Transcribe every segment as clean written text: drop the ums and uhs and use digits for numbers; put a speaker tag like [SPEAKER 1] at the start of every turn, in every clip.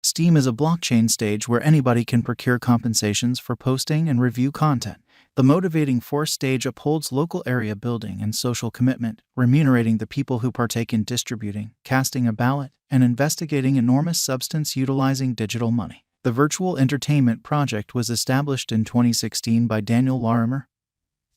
[SPEAKER 1] Steem is a blockchain stage where anybody can procure compensations for posting and review content. The motivating force stage upholds local area building and social commitment, remunerating the people who partake in distributing, casting a ballot, and investigating enormous substance utilizing digital money. The Virtual Entertainment Project was established in 2016 by Daniel Larimer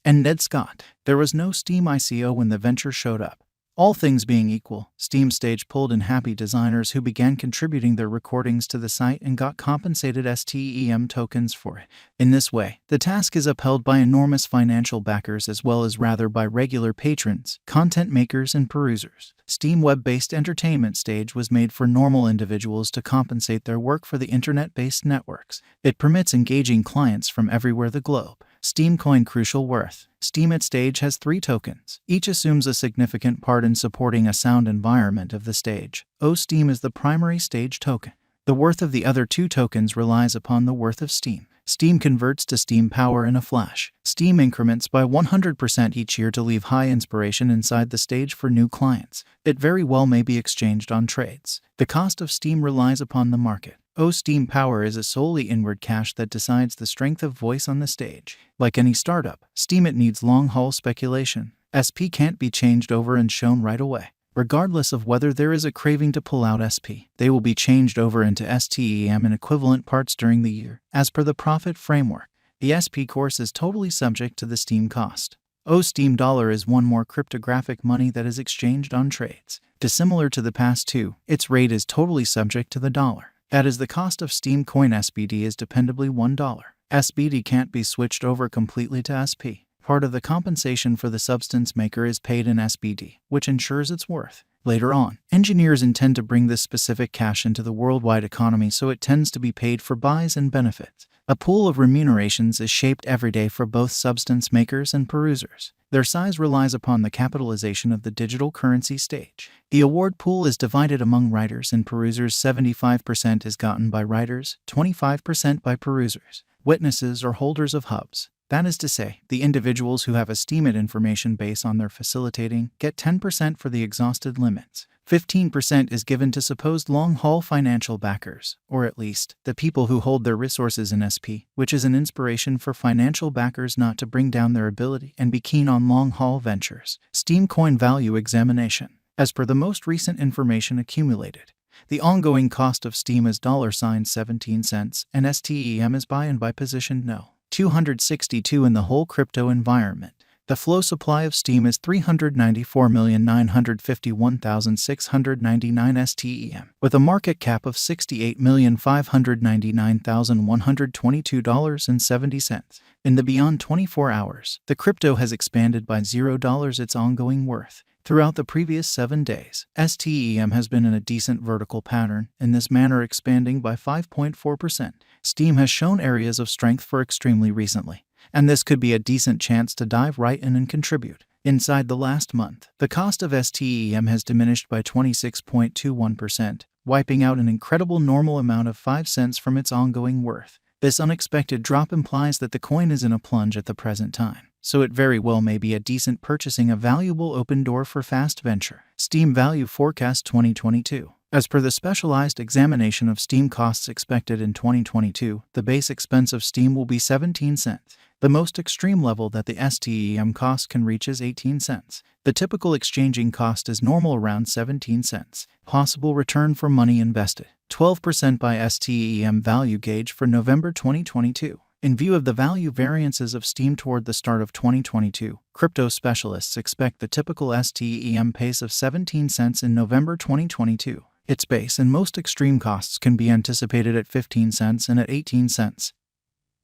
[SPEAKER 1] and Ned Scott. There was no Steem ICO when the venture showed up. All things being equal, Steem stage pulled in happy designers who began contributing their recordings to the site and got compensated STEM tokens for it. In this way, the task is upheld by enormous financial backers as well as rather by regular patrons, content makers, and perusers. Steem web-based entertainment stage was made for normal individuals to compensate their work for the internet-based networks. It permits engaging clients from everywhere the globe. Steem coin crucial worth. Steem at stage has 3 tokens. Each assumes a significant part in supporting a sound environment of the stage. Steem is the primary stage token. The worth of the other 2 tokens relies upon the worth of Steem. Steem converts to Steem power in a flash. Steem increments by 100% each year to leave high inspiration inside the stage for new clients. It very well may be exchanged on trades. The cost of Steem relies upon the market. Steem power is a solely inward cash that decides the strength of voice on the stage. Like any startup, Steem it needs long-haul speculation. SP can't be changed over and shown right away. Regardless of whether there is a craving to pull out SP, they will be changed over into STEM in equivalent parts during the year. As per the profit framework, the SP course is totally subject to the Steem cost. Steem dollar is one more cryptographic money that is exchanged on trades. Dissimilar to the past 2, its rate is totally subject to the dollar. That is, the cost of Steem coin SBD is dependably $1. SBD can't be switched over completely to SP. Part of the compensation for the substance maker is paid in SBD, which ensures its worth. Later on, engineers intend to bring this specific cash into the worldwide economy, so it tends to be paid for buys and benefits. A pool of remunerations is shaped every day for both substance makers and perusers. Their size relies upon the capitalization of the digital currency stage. The award pool is divided among writers and perusers. 75% is gotten by writers, 25% by perusers, witnesses, or holders of hubs. That is to say, the individuals who have a Steemit information base on their facilitating get 10% for the exhausted limits. 15% is given to supposed long-haul financial backers, or at least, the people who hold their resources in SP, which is an inspiration for financial backers not to bring down their ability and be keen on long-haul ventures. Steem coin value examination. As per the most recent information accumulated, the ongoing cost of Steem is $17 and STEM is buy and by position no. 262 in the whole crypto environment. The flow supply of Steem is 394,951,699 STEM, with a market cap of $68,599,122.70. In the beyond 24 hours, the crypto has expanded by $0 its ongoing worth. Throughout the previous 7 days, STEM has been in a decent vertical pattern, in this manner expanding by 5.4%. Steem has shown areas of strength for extremely recently, and this could be a decent chance to dive right in and contribute. Inside the last month, the cost of STEM has diminished by 26.21%, wiping out an incredible normal amount of 5 cents from its ongoing worth. This unexpected drop implies that the coin is in a plunge at the present time, so it very well may be a decent purchasing, a valuable open door for fast venture. Steem Value Forecast 2022. As per the specialized examination of Steem costs expected in 2022, the base expense of Steem will be 17 cents. The most extreme level that the STEM cost can reach is 18 cents. The typical exchanging cost is normal around 17 cents. Possible return for money invested. 12% by STEM value gauge for November 2022. In view of the value variances of Steem toward the start of 2022, crypto specialists expect the typical STEM pace of 17 cents in November 2022. Its base and most extreme costs can be anticipated at 15 cents and at 18 cents.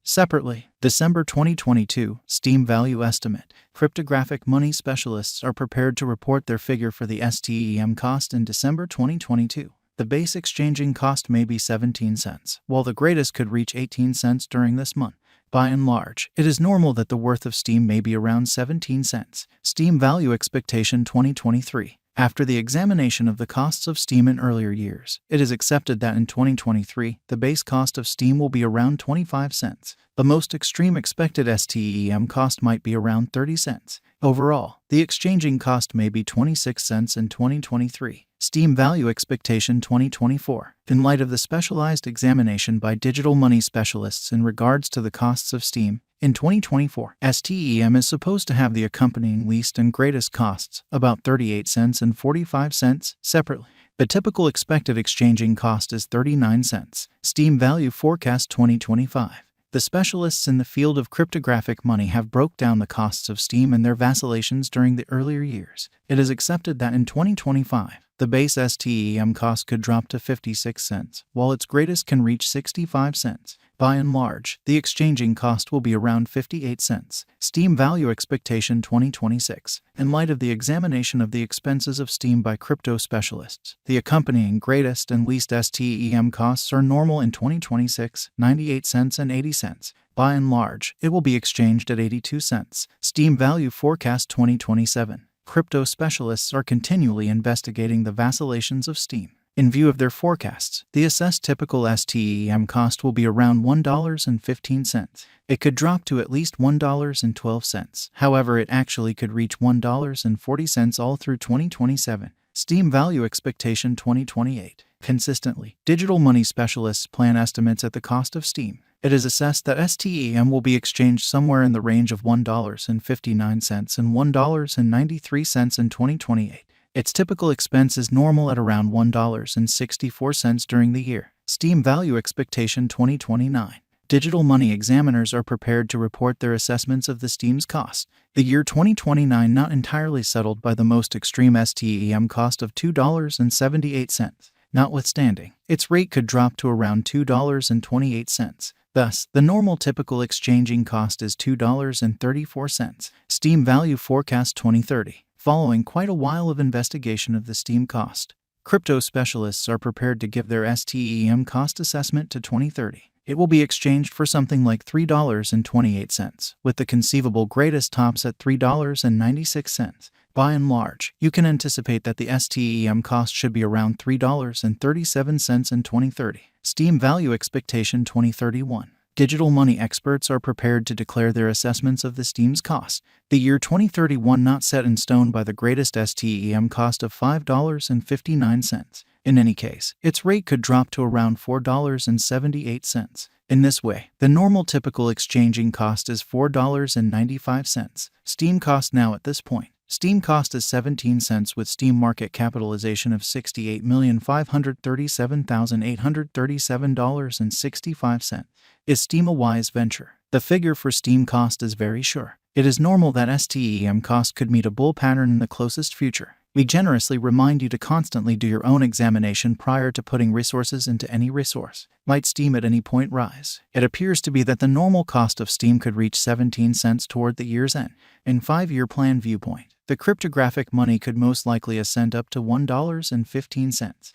[SPEAKER 1] Separately, December 2022, Steem Value Estimate. Cryptographic money specialists are prepared to report their figure for the STEM cost in December 2022. The base exchanging cost may be 17 cents, while the greatest could reach 18 cents during this month. By and large, it is normal that the worth of Steem may be around 17 cents. Steem Value Expectation 2023. After the examination of the costs of Steem in earlier years, it is accepted that in 2023, the base cost of Steem will be around 25 cents. The most extreme expected STEM cost might be around 30 cents. Overall, the exchanging cost may be 26 cents in 2023. Steem Value Expectation 2024. In light of the specialized examination by digital money specialists in regards to the costs of Steem, in 2024, STEM is supposed to have the accompanying least and greatest costs, about 38 cents and 45 cents, separately. The typical expected exchanging cost is 39 cents. Steem Value Forecast 2025. The specialists in the field of cryptographic money have broke down the costs of Steem and their vacillations during the earlier years. It is accepted that in 2025, the base STEM cost could drop to 56 cents, while its greatest can reach 65 cents. By and large, the exchanging cost will be around 58 cents. Steem Value Expectation 2026. In light of the examination of the expenses of Steem by crypto specialists, the accompanying greatest and least STEM costs are normal in 2026, 98 cents and 80 cents. By and large, it will be exchanged at 82 cents. Steem Value Forecast 2027. Crypto specialists are continually investigating the vacillations of Steem. In view of their forecasts, the assessed typical STEM cost will be around $1.15. It could drop to at least $1.12. However, it actually could reach $1.40 all through 2027. Steem Value Expectation 2028. Consistently, digital money specialists plan estimates at the cost of Steem. It is assessed that STEM will be exchanged somewhere in the range of $1.59 and $1.93 in 2028. Its typical expense is normal at around $1.64 during the year. Steem Value Expectation 2029. Digital money examiners are prepared to report their assessments of the Steem's cost. The year 2029 not entirely settled by the most extreme STEM cost of $2.78. Notwithstanding, its rate could drop to around $2.28. Thus, the normal typical exchanging cost is $2.34. Steem Value Forecast 2030. Following quite a while of investigation of the Steem cost, crypto specialists are prepared to give their STEM cost assessment to 2030. It will be exchanged for something like $3.28, with the conceivable greatest tops at $3.96. By and large, you can anticipate that the STEM cost should be around $3.37 in 2030. Steem Value Expectation 2031. Digital money experts are prepared to declare their assessments of the Steem's cost. The year 2031 not set in stone by the greatest STEM cost of $5.59. In any case, its rate could drop to around $4.78. In this way, the normal typical exchanging cost is $4.95. Steem cost now at this point. Steem cost is 17 cents with Steem market capitalization of $68,537,837.65. Is Steem a wise venture? The figure for Steem cost is very sure. It is normal that STEM cost could meet a bull pattern in the closest future. We generously remind you to constantly do your own examination prior to putting resources into any resource. Might Steem at any point rise? It appears to be that the normal cost of Steem could reach 17 cents toward the year's end. In 5-year plan viewpoint, the cryptographic money could most likely ascend up to $1.15.